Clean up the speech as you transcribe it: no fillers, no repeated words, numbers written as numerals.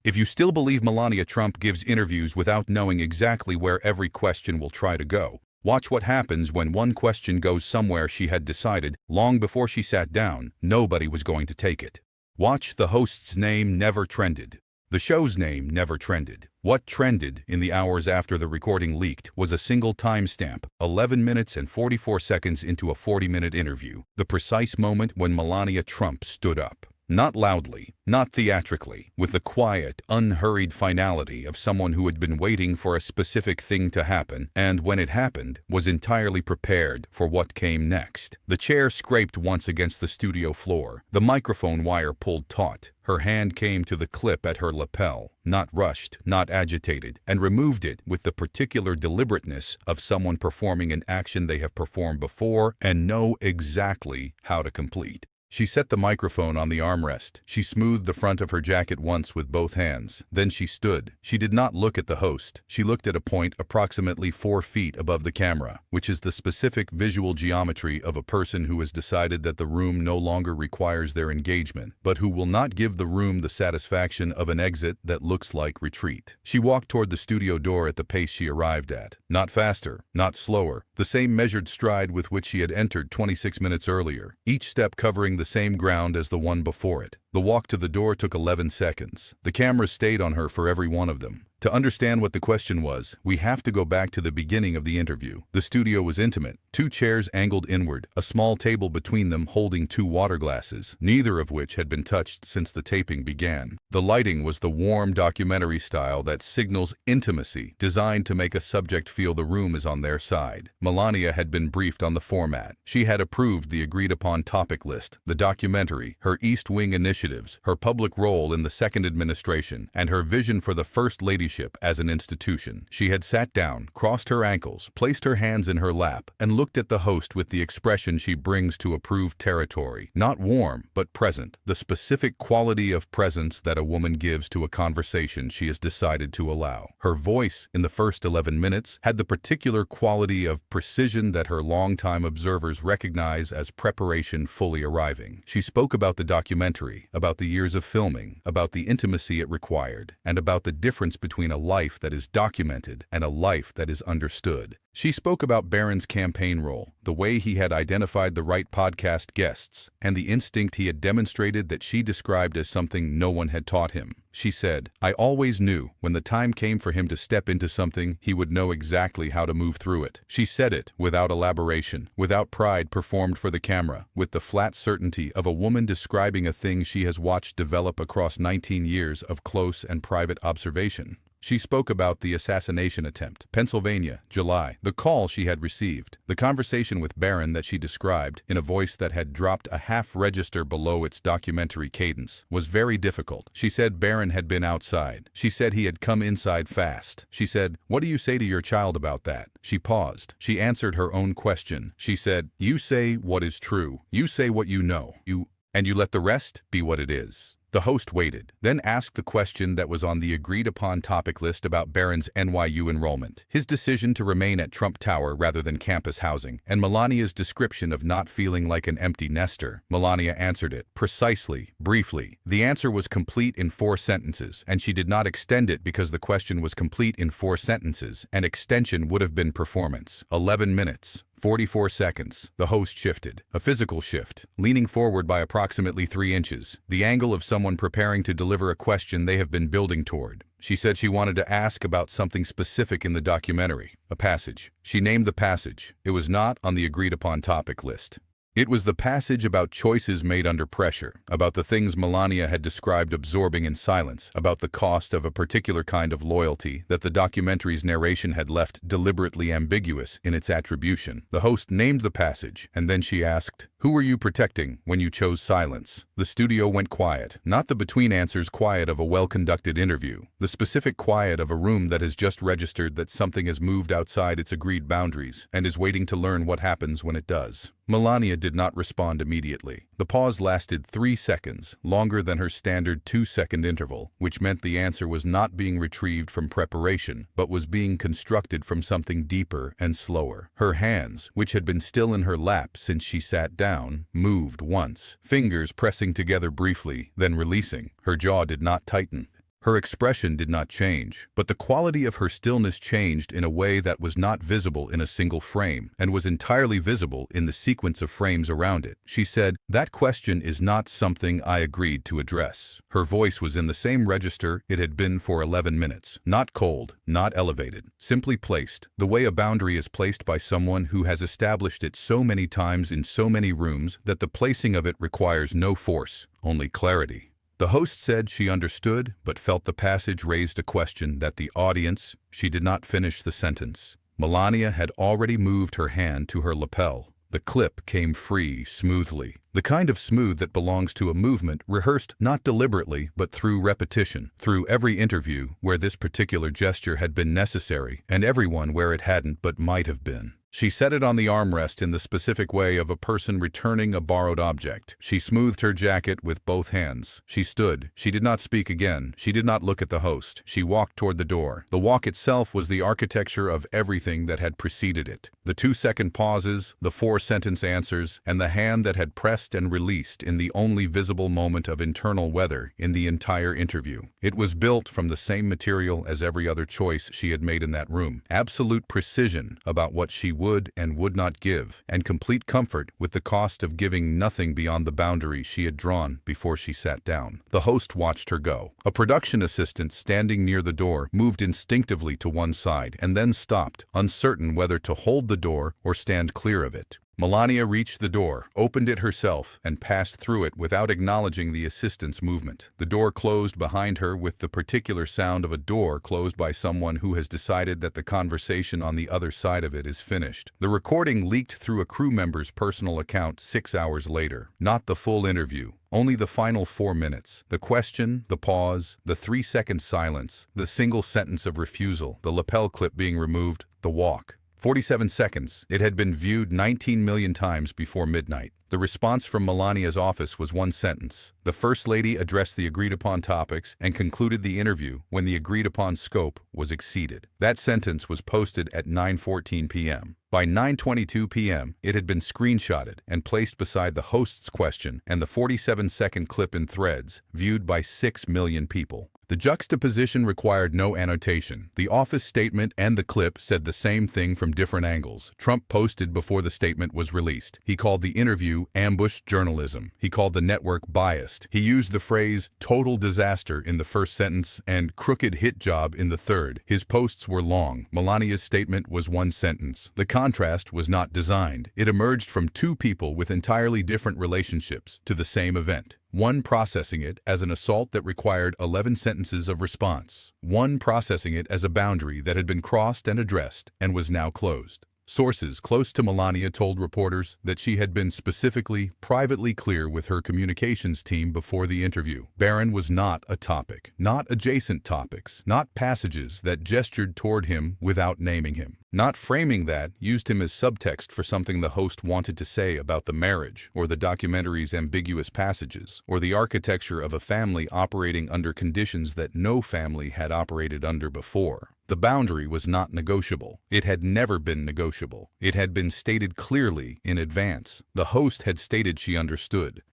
If you still believe Melania Trump gives interviews without knowing exactly where every question will try to go, watch what happens when one question goes somewhere she had decided, long before she sat down, nobody was going to take it. Watch. The host's name never trended. The show's name never trended. What trended in the hours after the recording leaked was a single timestamp, 11 minutes and 44 seconds into a 40-minute interview, the precise moment when Melania Trump stood up. Not loudly, not theatrically, with the quiet, unhurried finality of someone who had been waiting for a specific thing to happen, and when it happened, was entirely prepared for what came next. The chair scraped once against the studio floor. The microphone wire pulled taut. Her hand came to the clip at her lapel, not rushed, not agitated, and removed it with the particular deliberateness of someone performing an action they have performed before and know exactly how to complete. She set the microphone on the armrest. She smoothed the front of her jacket once with both hands. Then she stood. She did not look at the host. She looked at a point approximately 4 feet above the camera, which is the specific visual geometry of a person who has decided that the room no longer requires their engagement, but who will not give the room the satisfaction of an exit that looks like retreat. She walked toward the studio door at the pace she arrived at. Not faster, not slower. The same measured stride with which she had entered 26 minutes earlier, each step covering the same ground as the one before it. The walk to the door took 11 seconds. The cameras stayed on her for every one of them. To understand what the question was, we have to go back to the beginning of the interview. The studio was intimate. 2 chairs angled inward, a small table between them holding 2 water glasses, neither of which had been touched since the taping began. The lighting was the warm documentary style that signals intimacy, designed to make a subject feel the room is on their side. Melania had been briefed on the format. She had approved the agreed-upon topic list, the documentary, her East Wing initiatives, her public role in the second administration, and her vision for the First Ladyship as an institution. She had sat down, crossed her ankles, placed her hands in her lap, and looked at the host with the expression she brings to approved territory. Not warm, but present. The specific quality of presence that a woman gives to a conversation she has decided to allow. Her voice, in the first 11 minutes, had the particular quality of precision that her longtime observers recognize as preparation fully arriving. She spoke about the documentary, about the years of filming, about the intimacy it required, and about the difference between a life that is documented and a life that is understood. She spoke about Barron's campaign role, the way he had identified the right podcast guests, and the instinct he had demonstrated that she described as something no one had taught him. She said, "I always knew when the time came for him to step into something, he would know exactly how to move through it." She said it without elaboration, without pride performed for the camera, with the flat certainty of a woman describing a thing she has watched develop across 19 years of close and private observation. She spoke about the assassination attempt, Pennsylvania, July, the call she had received, the conversation with Barron that she described, in a voice that had dropped a half register below its documentary cadence, was very difficult. She said Barron had been outside. She said he had come inside fast. She said, "What do you say to your child about that?" She paused. She answered her own question. She said, "You say what is true. You say what you know. And you let the rest be what it is." The host waited, then asked the question that was on the agreed-upon topic list about Barron's NYU enrollment, his decision to remain at Trump Tower rather than campus housing, and Melania's description of not feeling like an empty nester. Melania answered it, precisely, briefly. The answer was complete in 4 sentences, and she did not extend it because the question was complete in 4 sentences. An extension would have been performance. 11 minutes. 44 seconds. The host shifted. A physical shift, leaning forward by approximately 3 inches, the angle of someone preparing to deliver a question they have been building toward. She said she wanted to ask about something specific in the documentary, a passage. She named the passage. It was not on the agreed-upon topic list. It was the passage about choices made under pressure, about the things Melania had described absorbing in silence, about the cost of a particular kind of loyalty that the documentary's narration had left deliberately ambiguous in its attribution. The host named the passage, and then she asked, "Who were you protecting when you chose silence?" The studio went quiet, not the between answers quiet of a well-conducted interview, the specific quiet of a room that has just registered that something has moved outside its agreed boundaries and is waiting to learn what happens when it does. Melania did not respond immediately. The pause lasted 3 seconds, longer than her standard 2-second interval, which meant the answer was not being retrieved from preparation, but was being constructed from something deeper and slower. Her hands, which had been still in her lap since she sat down, moved once, fingers pressing together briefly, then releasing. Her jaw did not tighten. Her expression did not change, but the quality of her stillness changed in a way that was not visible in a single frame and was entirely visible in the sequence of frames around it. She said, "That question is not something I agreed to address." Her voice was in the same register it had been for 11 minutes. Not cold, not elevated, simply placed, the way a boundary is placed by someone who has established it so many times in so many rooms that the placing of it requires no force, only clarity. The host said she understood, but felt the passage raised a question that the audience. She did not finish the sentence. Melania had already moved her hand to her lapel. The clip came free, smoothly. The kind of smooth that belongs to a movement rehearsed not deliberately but through repetition, through every interview where this particular gesture had been necessary, and everyone where it hadn't but might have been. She set it on the armrest in the specific way of a person returning a borrowed object. She smoothed her jacket with both hands. She stood. She did not speak again. She did not look at the host. She walked toward the door. The walk itself was the architecture of everything that had preceded it. The 2-second pauses, the 4-sentence answers, and the hand that had pressed and released in the only visible moment of internal weather in the entire interview. It was built from the same material as every other choice she had made in that room. Absolute precision about what she would and would not give, and complete comfort with the cost of giving nothing beyond the boundary she had drawn before she sat down. The host watched her go. A production assistant standing near the door moved instinctively to one side and then stopped, uncertain whether to hold the door or stand clear of it. Melania reached the door, opened it herself, and passed through it without acknowledging the assistant's movement. The door closed behind her with the particular sound of a door closed by someone who has decided that the conversation on the other side of it is finished. The recording leaked through a crew member's personal account 6 hours later. Not the full interview. Only the final 4 minutes. The question, the pause, the 3-second silence, the single sentence of refusal, the lapel clip being removed, the walk. 47 seconds. It had been viewed 19 million times before midnight. The response from Melania's office was one sentence. The First Lady addressed the agreed-upon topics and concluded the interview when the agreed-upon scope was exceeded. That sentence was posted at 9:14 p.m. By 9:22 p.m., it had been screenshotted and placed beside the host's question and the 47-second clip in threads, viewed by 6 million people. The juxtaposition required no annotation. The office statement and the clip said the same thing from different angles. Trump posted before the statement was released. He called the interview ambush journalism. He called the network biased. He used the phrase total disaster in the first sentence and crooked hit job in the third. His posts were long. Melania's statement was one sentence. The contrast was not designed. It emerged from two people with entirely different relationships to the same event. One processing it as an assault that required 11 sentences of response. One processing it as a boundary that had been crossed and addressed and was now closed. Sources close to Melania told reporters that she had been specifically, privately clear with her communications team before the interview. Barron was not a topic, not adjacent topics, not passages that gestured toward him without naming him. Not framing that used him as subtext for something the host wanted to say about the marriage, or the documentary's ambiguous passages, or the architecture of a family operating under conditions that no family had operated under before. The boundary was not negotiable. It had never been negotiable. It had been stated clearly in advance. The host had stated she understood.